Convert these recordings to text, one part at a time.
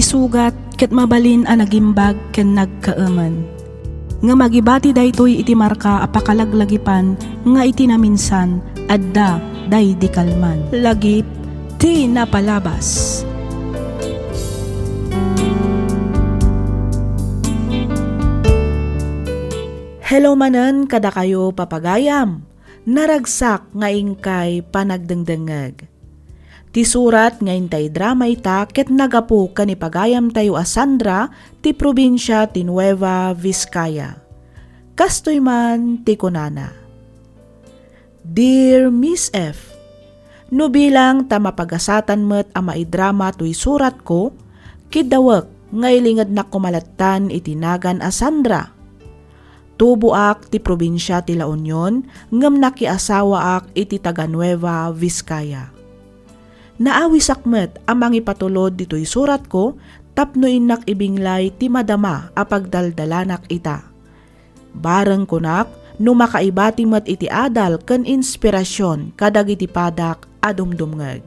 sugat ket mabalin a nagimbag ken nagkaaman. Nga magibati daytoy iti marka apakalaglagipan nga iti naminsan adda day di kalman. Lagip ti napalabas. Hello manen kada kayo papagayam. Naragsak nga ingkay panagdengdengeg. Ti surat nga intay drama ita ket nagapu kani pagayam tayo a Sandra ti probinsya ti Nueva Vizcaya. Kastoy man ti kunana. Dear Miss F, no bilang ta mapagasatan met a maidrama toy surat ko, kidawek nga ilingad na kumalatan itinagan a Sandra. Tubuak ti probinsya ti La Union ngem nakiasawa ak iti taga Nueva Vizcaya. Naawi sakmet amang ipatulod dito'y surat ko tapno inak ibinglay ti madama apagdaldalanak ita. Bareng kunak no makaibati met iti adal ken inspirasyon kadag iti padak adumdumngeg.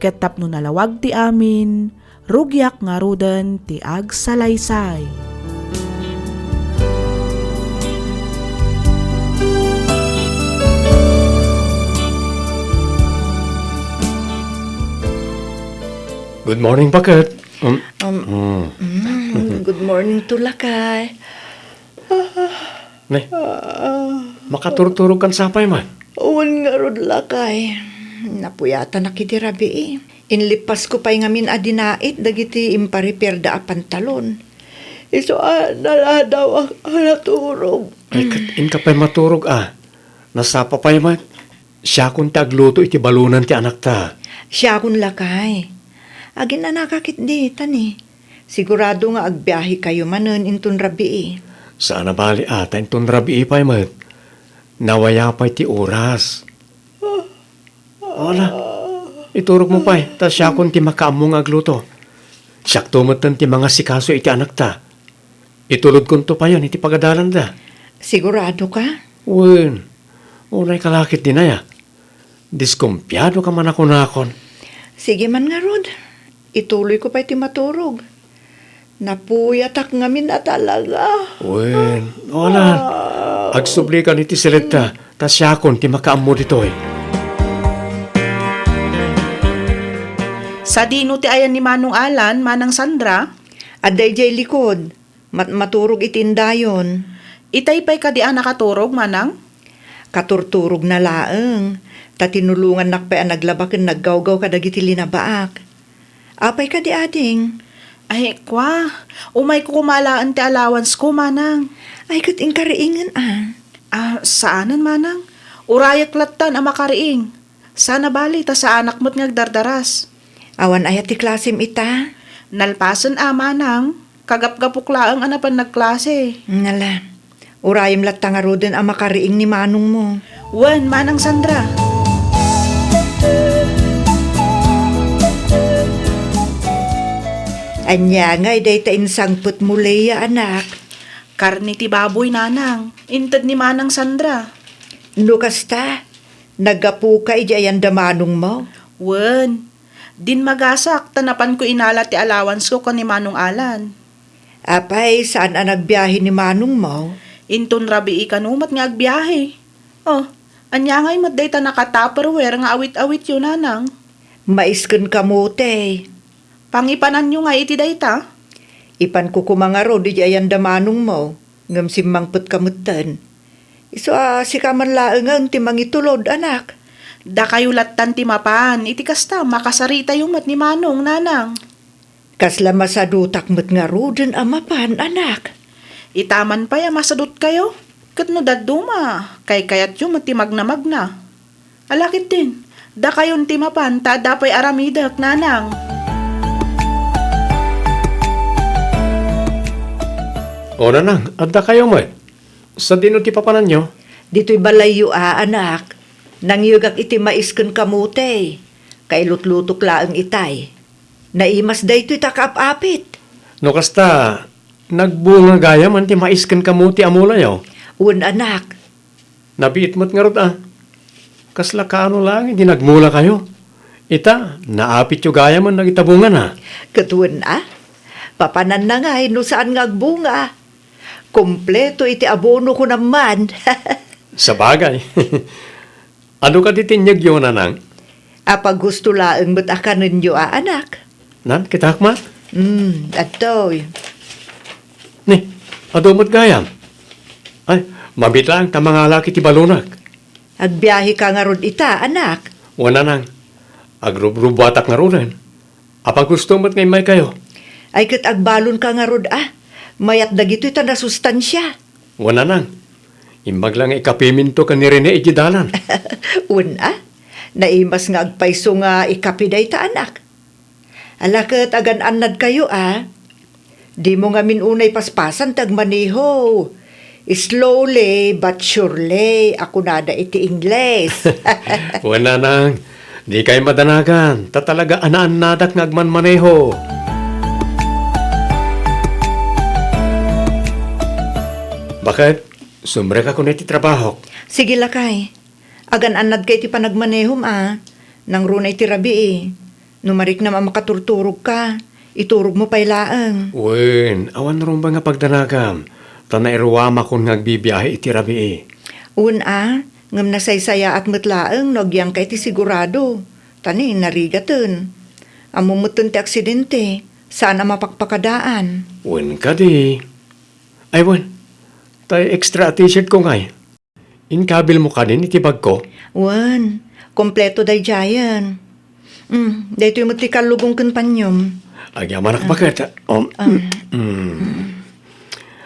Ket tapno nalawag ti amin, rugyak nga ruden ti agsalaysay. Good morning, Pakat. Good morning to Lakay. Nay, makaturturog kan sapay man. Uwan nga rod Lakay. Napuyata na kiti rabi Inlipas ko pa'y ngamin adinait dagiti impariperda a pantalon. Iso naladaw ang naturog. Ay, in ka pa'y maturog Nasapa pa'y man. Siya kung tagluto iti balunan ti anak ta. Siya kun Lakay. Agin na nakakit di, tani. Sigurado nga agbiyahe kayo manen intun rabi Saan na bali ata intun rabi pa'y man. Nawaya pa'y ti oras. Wala. Iturog mo pa'y. Tas siya kung ti makaamong agluto. Siyak tumatan ti mga sikaso iti anak ta. Itulod kong to pa yun iti pagadalan da. Sigurado ka? Wen. Unay kalakit din na ya. Diskumpyado ka man ako nakon. Sige man nga rod. Ituloy ko pa'y ti maturog. Napuyatak ngamin na talaga. Wen, wala. Agsubli ka ni ti selekta, tas siyakon ti makaammo ditoy. Sa dino ti ayan ni Manong Alan, Manang Sandra, Aday jay likod. Maturog itindayon. itay pa'y kadian nakaturog, Manang? Katurturog na laeng. Tatinulungan nakpay ang naglabaken naggawgaw kadagiti linabaak. Apay ka di ading. Ay, kwa. Umay ko kumalaan ti allowance ko, Manang. Ay kat inkariingan Saanan, Manang? Urayak latan ang makariing. Sana bali ta sa anak mo't ngagdardaras. Awan ayat ti klasim ita. Nalpasan Manang. Kagap-gapukla ang anapan nagklase. Nala. Urayam latang aroden ang makariing ni manong mo. Wen, Manang Sandra. Anya nga iday ta insangput muleya anak. Karni ti baboy, Nanang. Intad ni Manang Sandra. No kasta, nagapu ka idayan da manong mo. Wen, din magasak, tanapan ko inala ti allowance ko ni Manong Alan. Apay, saan ang nagbiyahe ni manong mo? Inton rabi ikanumat nga agbiyahe. Oh, anya nga'y madday ta naka-tupperware nga awit-awit yun, Nanang. Maisken kamote. Pangipanan nyo nga iti dayta. Ipan ko kumangaro di ayan da manong mo. Ngam simangput kamutan. Iso si kaman laeng ti mangitulod anak. Da kayo latan ti mapan, iti kasta makasarita yung mat ni Manong, Nanang. Kasla masadutak met nga ruden amapan anak. Itaman pa ya masadot kayo. Kat no daduma, kay kayat yung mat ti magna-magna. Alakit din, da kayon ti mapan, ta dapay aramidak, Nanang. O nanang, adda kayo mo. Sa dino ti papanan nyo? Dito'y balayo anak. Nangyugak iti maisken kamote. Kay lutlutok laeng itay. Naimas dayto'y takap-apit. No kasta, nagbunga gaya man ti maisken kamuti amula yaw. Un anak. Nabiit mo't nga rot Kasla kaano lang, hindi nagmula kayo. Ita, naapit yung gaya man nagitabungan ha. Katuan papanan na nga no saan nga agbunga. Kompleto iti abono ko naman. Sa bagay. Ano ka ditinyag yun, anang? Apag gusto laang ba't akanin nyo anak? Nan, kitakmat? Atoy. Ni, adumot gayam. Ay, mabit lang ta mga laki ti balunak. Agbiyahe ka nga rod ita, anak. Wala nang. Agrubrubatak nga runan. Apag gusto mo't ngay may kayo? Ay kat agbalon ka nga rod mayat dagito ita na sustansya. Wala nang. Imbag lang ikapiminto ka ni Rene ijidalan. Naimas nga agpaiso nga ikapiday ta anak. Alakat agan anad kayo Di mo nga minunay paspasan tagmaniho. Slowly but surely ako nada iti Ingles. Wala nang. Di kayo madanagan. Tatalaga anaan nadak nga agmanmaneho. Bakit? Sumre ka kuniti trabaho. Sige lakay. Agan anad kay ti panagmanehom Nang runay ti rabi Numarik na makaturturog ka. Iturog mo pa'y laang. Wen, awan ron ba nga pagdanagam? Tanay ruwama kung nagbibiyahe iti rabi Ngam nasaysaya at matlaang nagyang kay ti sigurado. Tani, narigatan. Amumutun ti aksidente. Sana mapakpakadaan. Wen ka di. Ay wen, tay extra t-shirt ko ngay. Inkabil mo kanin iti bag ko. Kompleto day jayan. Dahito yung matikal lugong kan panyom. Agyaman ak bakit?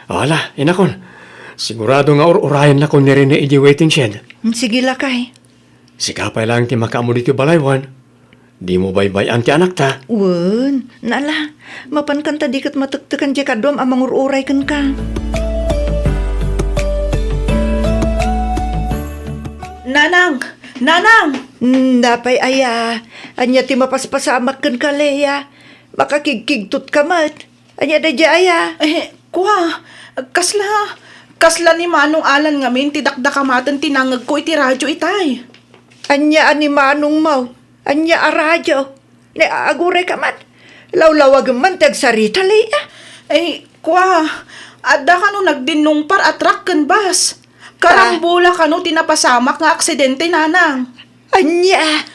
Wala, inakon. Sigurado nga urayan na ko ni Rene iji waiting shed. Sige lakay. Sikapay lang ti makaamo dito balaywan. Di mo baybayan ti anak ta. Nala. Mapan kanta di kat matuktukan di kadom amang ururay kan ka. Nanang! Nanang! Dapay anya ti mapaspasamak kan ka, Leia. Makakigkigtut ka mat. Anya da di Kuha! Kasla ni Manong Alan ngamin, tidakdakamatan tinangag ko iti radyo itay. Anya ani manong mau. Anya aradyo. Ne agure ka mat. Lawlawag man tagsarita, Leia. Kuha! Adda ka no nagdinungpar at truck kan bas. Karambula ka no tinapasamak nga aksidente, nanang. Anya!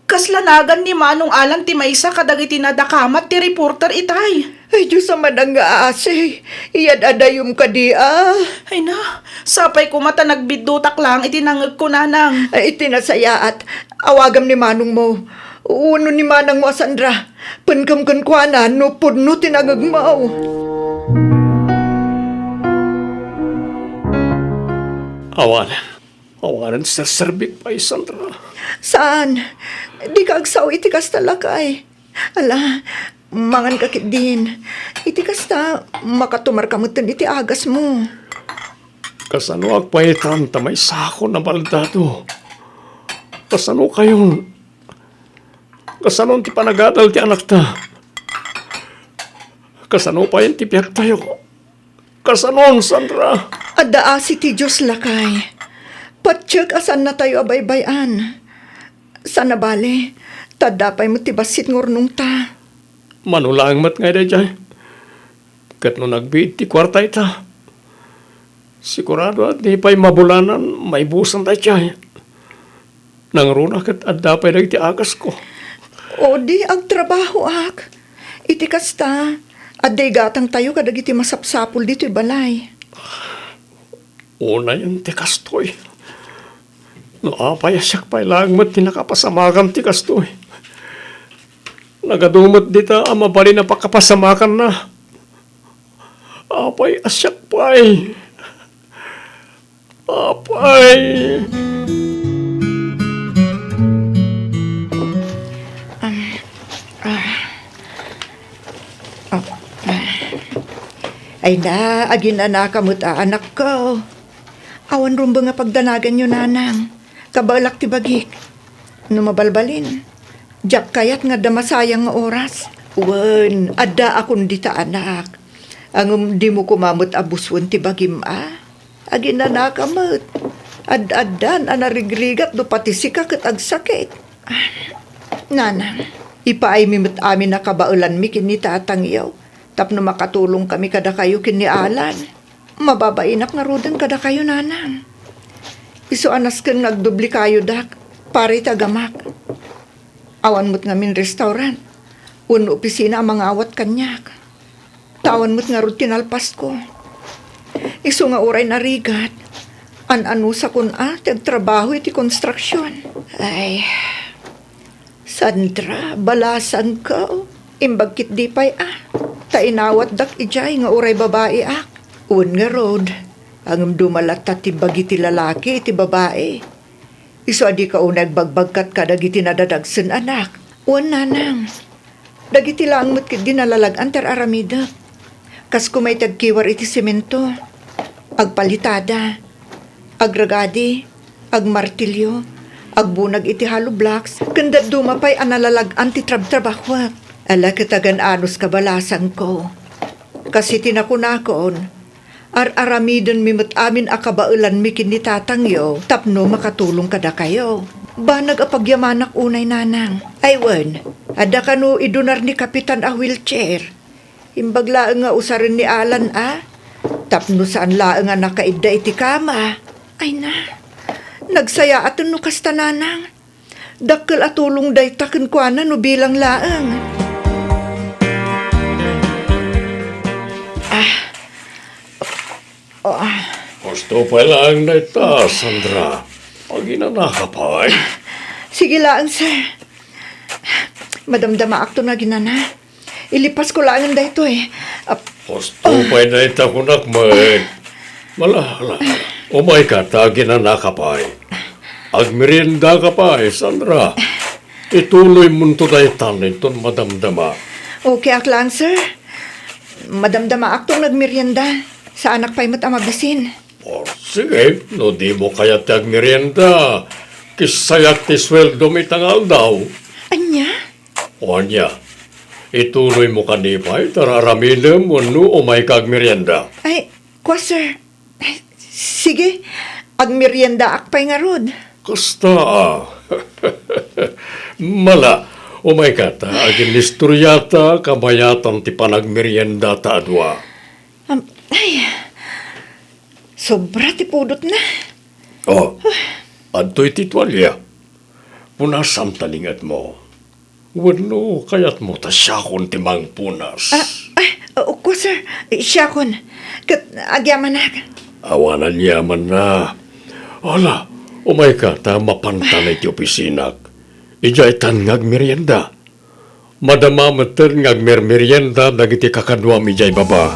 Kaslanagan ni Manong Alan ti maysa kadagiti nadakamat ti reporter itay. Ay, Diyos sa madang nga ase. Iyad adayom ka di Ay na, sapay ko mata nagbidutak lang itinangag ko, nanang. Ay, itinasaya at awagam ni Manong mo. Uno ni Manang mo, Sandra. Pankam kwa na, no pudno tinangag mo. Awanan sa serbik pa, Sandra. Saan? Di ka agsaw iti kasta lakay. Ala, mangan kakit din. Iti kasta, makatumar kamutan iti agas mo. Kasano agpaitan ta may sako na baldado. Kasano kayong... Kasano ti panagadal ti anak ta. Kasano pa yung tipyak tayo. Kasano, Sandra. Adda si ti Diyos lakay. Patsyak asan na tayo abaybayan. Sana bale, tadapay mo tibasit ngurnong ta. Manulang mat ngay da jay. Kat no nagbit ti kwarta ita. Sigurado at di pa'y mabulanan, may busan da jay. Nang runa kat at dapay na iti agas ko. O di ang trabaho ak. Iti kasta, aday gatang tayo kadag iti masapsapul dito'y balay. Una yung tikastoy. No apayasyak pa'y langmat tinakapasamakan tikastoy. Nagadumot dita ang mabali na pakapasamakan na. Apay asyak pa'y. Apay. Ay na, agin na kamut anak ko. Awan rumba nga pagdanagan nyo, nanang. Kabalak ti bagik. Numabalbalin. Diyak kayat nga damasayang nga oras. Adda akong dita anak. Ang di mo kumamot abuswan ti bagim Agin na nakamot. Ad-addan anarigrigat do pati sika kat agsakit. Nanang, ipaay mimit amin na kabaulan mi kini tatangyaw. Tapno makatulong kami kada kayo kini Alan. Mababainak na rodan kada kayo, nanang. Iso anas ken nagdubli kayo dak, pare tagamak. Awan mo't ngamin restaurant. Un opisina ang mga awat kanyak. Tawan mo't nga rod tinalpas ko. Iso nga oray narigat. An-ano sa kun tagtrabaho iti konstruksyon. Ay, Sandra, balasan ka. Imbagkit di pa'y tainawat dak ijay nga oray babae ak. Un nga rod. Ang dumalat ti bagi ti lalaki iti babae. Iso adi ka unag bagbagkat ka dagiti nadadagsen anak. Un nanang. Dagiti lang mo't dinalalagan ter aramida. Kas kumay tagkiwar iti semento. Agpalitada. Agragadi. Agmartilyo. Agbunag iti hollow blocks. Kandat dumapay analalagan ti trab-trabahwak. Ala katagan anos kabalasan ko. Kasi tinakunakon. Ar-aramidon mimot amin akabaulan mi kinitatangyo. Tapno makatulong kada kayo. Ba nagapagyamanak unay nanang. Aywan. Ada kanu idunar ni kapitan a wheelchair. Imbaglaan nga usarin ni Alan Tapno saan laang nga nakaidda iti kama. Ay na. Nagsaya aton no kasta nanang. Dakkel atulong day taken kwa na no bilang laang. Gusto pa lang na ita, Sandra. Pag inanakapay. Sige laang, sir. Madamdama akto na ginana. Ilipas ko laang da ito Gusto pa na ita kunak mo Malala. Umay ka ta ginanakapay. Agmerienda ka pa Sandra. Ituloy mo ito na itanin ton madamdama. Okay ak lang, sir. Madamdama akto nagmerienda. Sa anak pa'y matamabisin. Sige, no di mo kaya tag merienda. Kisayak ti sweldo may tangal daw. Anya? O anya, ituloy mo kanipay, tararaminem mo no umay kag merienda. Ay, kwa, sir. Ay, sige, agmerienda ak pa'y nga rod. Kasta Mala, umay ka ta, agin istoryata, kabayatan ti panagmerienda ta adwa. Ay, sobra ti pudot na. Adto'y titwalya. Punasam talingat mo. Wano, kayat mo ta siya kon timang punas. Kwa, sir. Siya kon. Kat, agyaman na. Awanan yaman na. Ala, umay ka ta mapantanay ti opisinak. Ijay tan ngag merienda. Madama meten ngag merienda dagiti kakadwa mi jay baba.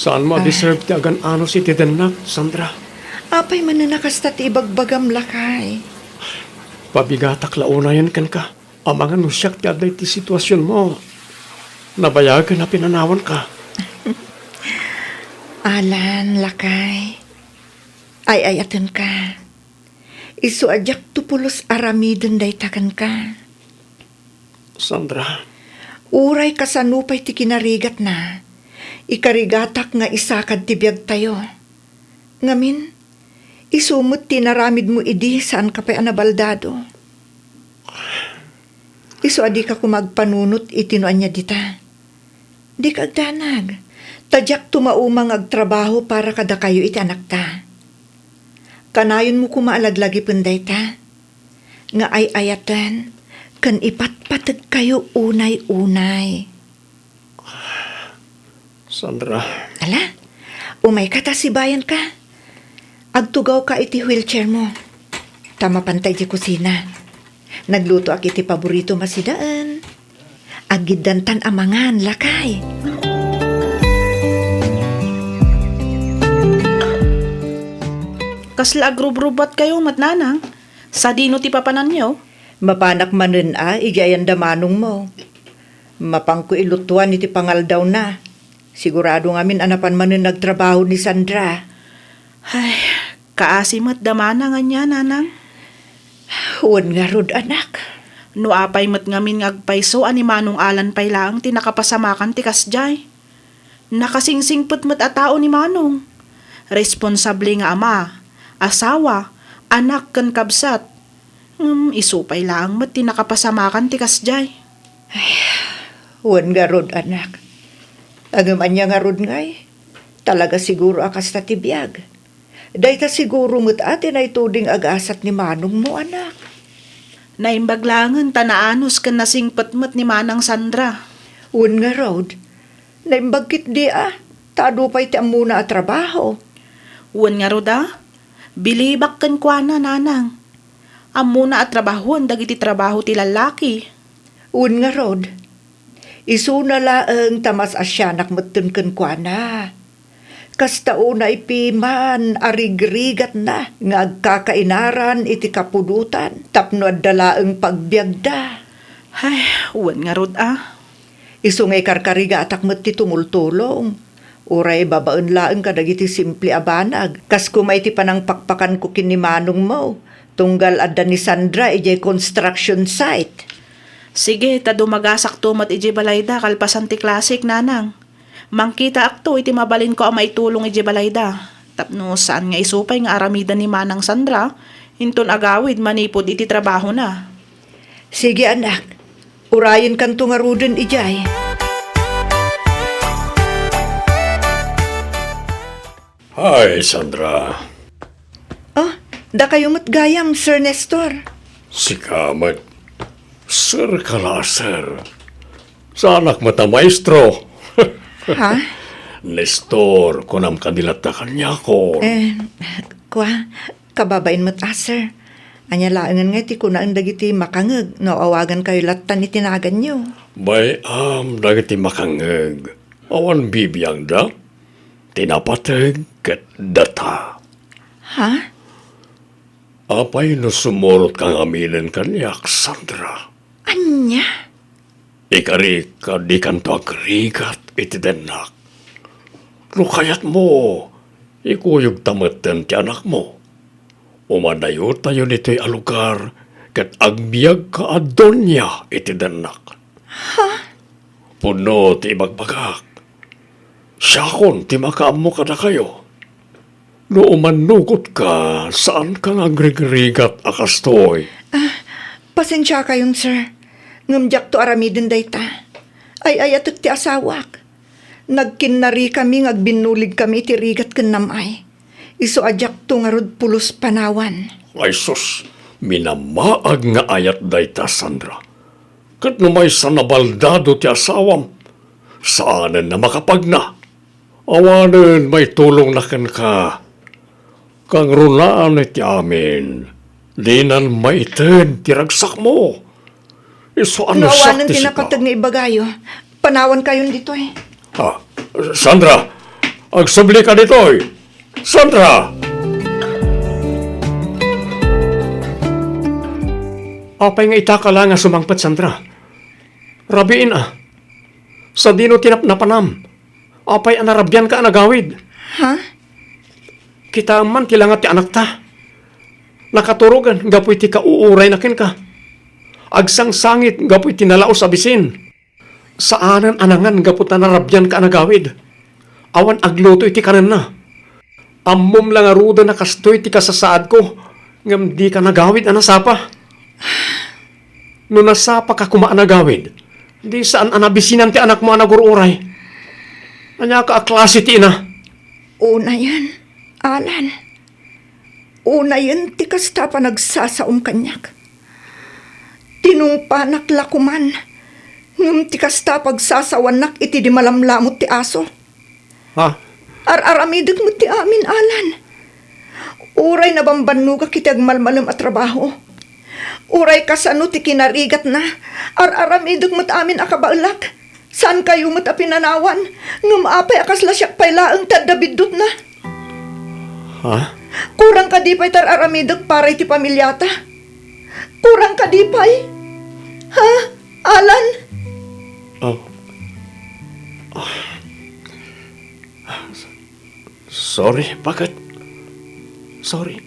Saan mo deserve ti agan ano si tidenak, Sandra? Apay mananakasta ti ibagbagam lakay. Pabigatak launayan kan ka. Amangan usyak ti aday ti sitwasyon mo. Nabayagan na pinanawan ka. Alan, lakay. Ay ayatan ka. Isu ajak tupulos aramidon day takan ka. Sandra, Uray kasanupay ti kinarigat na. Ikarigatak nga isakad ti biyag tayo. Ngamin, isumot tinaramid mo idi saan ka pa'y anabaldado. Isu adi ka kumagpanunot itinuan niya dita. Di ka agdanag. Tadyak tumaumang agtrabaho para kada kayo iti anak ta. Kanayon mo kumaalaglag ipunday ta. Nga ay ayatan, kan ipatpatag kayo unay-unay. Sandra. Ala, umay ka ta sibayan ka. Agtugaw ka iti wheelchair mo. Tama pantay di kusina. Nagluto ak iti paborito masidaan. Agiddantan amangan, lakay. Kasla agrubrubat kayo matnanang. Sa dino ti papanan nyo. Mapanak manen ijayan damanong mo. Mapangko ilutuan iti pangal daw na. Sigurado ngamin anapan manen nagtrabaho ni Sandra. Ay, kaasimat damana nga niya, nanang. Huwag nga rod, anak. No apay mat ngamin ngagpayso ani manong Alan pay lang tinakapasamakan ti kasjay. Nakasingsingput mo't a tao ni Manong. Responsable nga ama, asawa, anak kan kabsat. Isupay lang mo't tinakapasamakan ti kasjay. Wan nga rod, anak. Agaman niya nga rod ngay. Talaga siguro akas na tibiyag. Dahil siguro mo't atin ay tuding agasat ni Manong mo, anak. Naimbaglangan tanaanos kan nasingput mo't ni Manang Sandra. Wan nga rod. Naimbagkit di Tado pa'y ti amuna at trabaho. Uwan nga roda, bilibak kan kwa na nanang. Amuna at trabahon dagiti trabaho ti lalaki. Wan nga rod. Isuna laeng tamas asyanak matun kan kwa na. Kasta una ipiman, arigrigat na, nga agkakainaran iti kapudutan, tapno adalaeng pagbiagda. Ay, uwan nga rod Isu ngay karkariga atak met ti tumultulong. Uray babaen laeng kadagiti simple abanag, kas kumay ti panang pakpakan ko kin ni Manong mo, tunggal adda ni Sandra ijay construction site. Sige, tado magasak to mat iji balayda kalpasan ti klasik nanang. Mangkita akto iti mabalin ko ang maitulong iji balayda. Tapno saan nga isupay nga aramida ni Manang Sandra, hinton agawid manipod iti trabaho na. Sige anak, urayin kan tungaruden ijay. Hi, Sandra. Oh, da kayo mat gayam, Sir Nestor. Sikamat. Sir kala, sir. Sa anak mata maestro. Ha? Nestor, kunam kadilat na kanya ko. Kababain mo't sir. Anya laangan nga ti kunaan dagiti makangeg, no awagan kayo latan itinagan nyo. Bay, dagiti makangeg. Awan bibiyang da. Tinapateg ket data. Ha? Apay no sumurot kang aminin kanyak, Sandra. Anya? Ikari ka di kanto agrigat iti denak. Lukayat mo, ikuyog tamatan ti anak mo. Umadayo tayo nito'y alugar, kat agbiag ka adonya iti denak. Ha? Puno ti ibagbagak. Siyakon ti makaam mo kada kayo. No umanugot ka, saan kang agrigrigat akastoy? Pasensya kayon, sir. Ngamjak to aramidin dayta. Ay ayatek ti asawak. Nagkinari kami ngagbinulig kami ti rigat ken namay. Isu ajak to ngarod pulos panawan. Ay sus, minamaag nga ayat dayta, Sandra. Kat numay sa nabaldado ti asawam, saanan na makapagna. Awanan may tulong na kan ka. Kang runaan iti amin, dinan maiten ti ragsak mo. Iso ano Nawanan sakti tinakatag nga ibagayo. Panawan kayon dito eh. Ha, Sandra, agsubli ka dito eh. Sandra! Apay nga itaka lang nga sumangpat, Sandra. Rabiin Sa dino tinap na panam. Apay anarabyan ka anagawid. Ha? Kita man tilangat ti anak ta. Nakaturugan, gapoy ti kauuray na kin ka. Agsang sangit, gapoy tinalaos abisin. Saanan anangan, gapot na narabyan ka anagawid. Awan agluto iti kanan na. Ammom lang aruda na kastoy ti kasasaad ko. Ngam di ka nagawid anasapa. No nasapa ka kumaanagawid, di saan anabisinan ti anak mo anagururay. Anya ka aklase ti ina. Una yan, Alan. Una yan, ti kasta pa nagsasaom kanyak. Tinungpanak lakuman. Ngam ti kasta pagsasawanak iti di malamlamot ti aso. Ha? Ar-aramidag mo ti amin, Alan. Uray na bambanno ka kiti agmalmalam at trabaho. Uray kasano ti kinarigat na. Ar-aramidag mo ti amin akabaulak. Saan kayo mo ta pinanawan? Ngam apay akas lasyak paylaang tadabidot na. Ha? Kurang kadipay tar-aramidag para iti pamilyata. Kurang kadipay. Ha, Alan? Oh. Sorry, bakit? Sorry.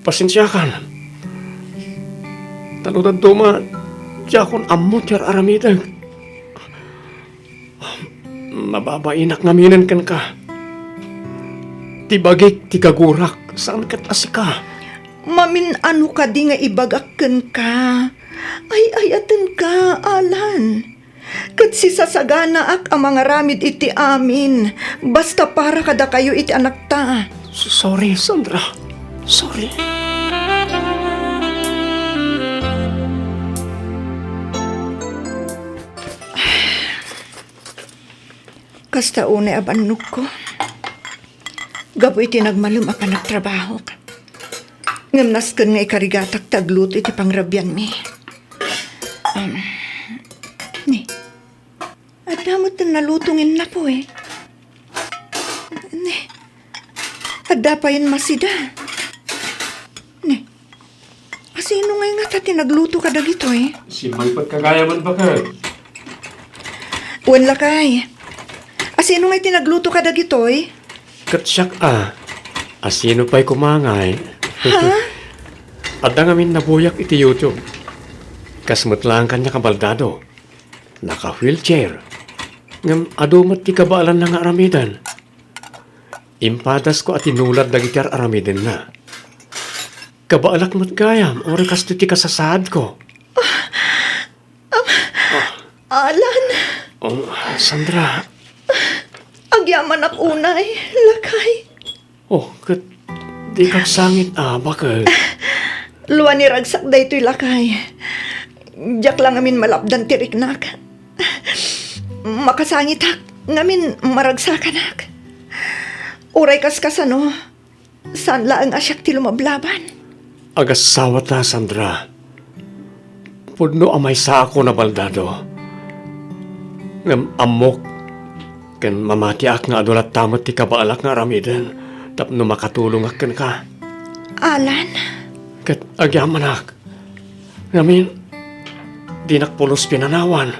Pasensya ka na. Taludan tuma, tiyakon ammo tiyar aramidag. mababainak ngaminan kan ka. Tibagik, tikagurak, saan kat asika? Mamin ano ka di nga ibagakken ka. Ay ayaten ka, Alan. Kat si sasagana ak ang mga ramid iti amin. Basta para kada kayo iti anak ta. Sorry, Sandra. Sorry. Kasta unay abannog ko. Gabo iti nagmalum a panagtrabaho ka. Ngamnasken nga ikarigatak tagluto iti pangrabyan mi. Ni, adamot na nalutungin na po eh. Ni, adda pa yan masida. Ni, asino nga nga tati nagluto ka dagito eh. Si Malpat kagayaman ba ka? Wan lakay. Asino nga tinagluto ka dagito eh. Katsyak asino pa'y kumangay? Ha? At ang amin nabuyak iti YouTube. Kasmat lang kanya kabaldado. Naka-wheelchair. Ngam adumat ti kabaalan ng aramidan. Impadas ko at inulad dagitar aramidan na. Kabaalak mat gayam, ori kasto ti kasasad ko. Alan, Oh, Sandra. agyaman ak unay, lakay. Oh, di kang sangit bakit? Luwan ni ragsak da ito'y lakay. Diyak lang amin malapdan tiriknak. Makasangit hak, ngamin maragsakan hak. Uray kaskasano, saan laang asyak ti lumablaban? Agasawa ta, Sandra. Pudno amay sa ako na baldado. Ngam amok, kan mamatiak nga adulat tamot ti kabaalak nga aramidan, tapno makatulong akan ka. Alan, Kat agyamanak. Ngamin, di nakpulos pinanawan.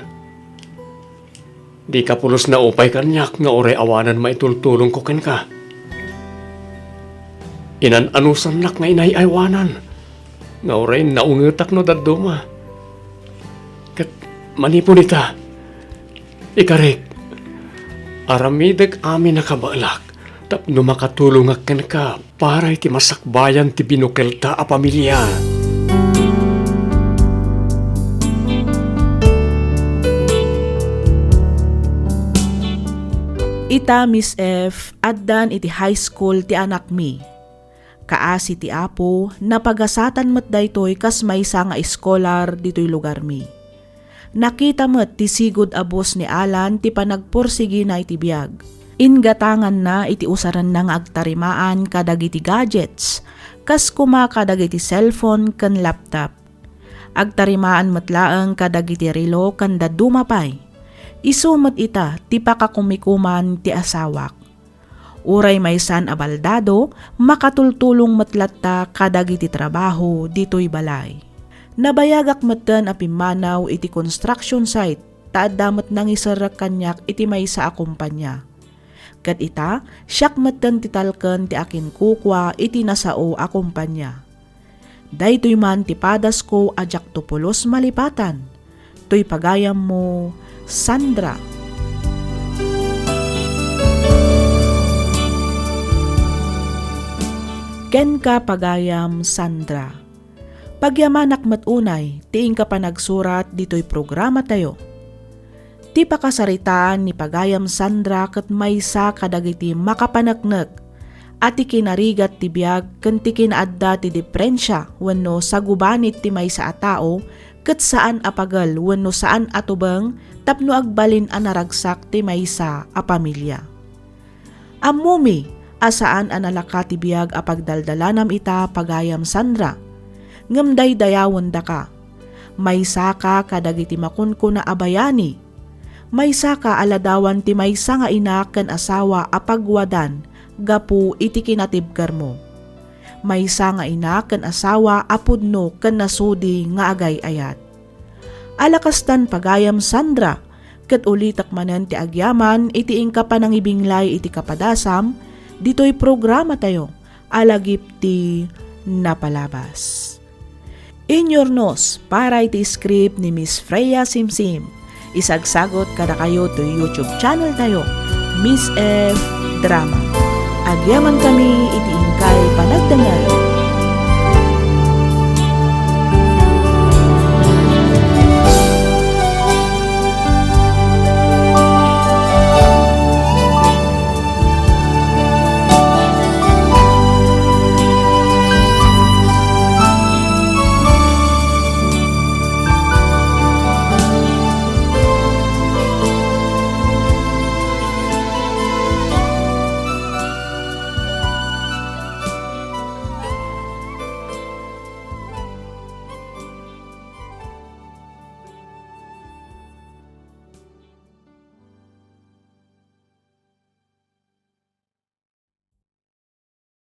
Di ka pulos na upay kanyak nga oray awanan maitultulong ko ken ka. Inan-anusan nak nga inay-aywanan. Nga oray naungutak no daduma. Kat manipon ita. Ikarik. Aramidag amin nakabalak. Tapno makatulong aken ka para iti masakbayan ti binukelta a pamilya. Ita Miss F, addan iti high school ti anak mi. Kaasi ti apo, napagasatan met daytoy kas maysa nga iskolar ditoy lugar mi. Nakita met ti sigud abos ni Alan ti panagpursigi na iti biyag. Ingatangan na iti usaran na nga agtarimaan kadagiti gadgets, kas kuma kadagiti cellphone kan laptop. Agtarimaan matlaang kadagiti relo kan dadumapay. Isumat ita ti pakakumikuman ti asawak. Uray maysan abaldado, makatultulong matlatta kadagiti trabaho ditoy balay. Nabayagak matan a pimanaw iti construction site, taadamat nang isarak kanyak iti maysa a kumpanya. Kat ita, siyak matan ti talken ti akin kukwa iti nasao a kumpanya. Daytoy man ti padas ko ajak tupulos malipatan. Toy pagayam mo, Sandra. Ken ka pagayam, Sandra. Pagyamanak matunay, tiing ka pa nagsurat dito'y programa tayo. Ti pakasaritaan ni pagayam Sandra kat maysa kadagiti makapanaknek at ti kinarigat ti biyag ken ti kinaadda ti diferensya wenno sa gubanit ti maysa a tao ket saan apagal wenno saan atubeng tapno agbalin a naragsak ti maysa a pamilya. Ammumi asaan analaka ti biyag a pagdaldalanam ita pagayam Sandra. Ngem daydayawon da ka. Maysa ka kadagiti makunko na abayani. Maysa ka aladawan ti maysa nga ina ken asawa a pagwadan gapu iti kinatibkar mo. Maysa nga ina ken asawa a pudno ken nasudi nga agay-ayat. Alakastan pagayam Sandra, ket ulitak manen ti agyaman iti ingka panangibinglay iti kapadasam, ditoy programa tayo, alagip ti napalabas. Inyornos para iti script ni Miss Freya Simsim, isagsagot kada kayo to YouTube channel tayo, Miss F. Drama. Agyaman kami iti ingkay panagdangal.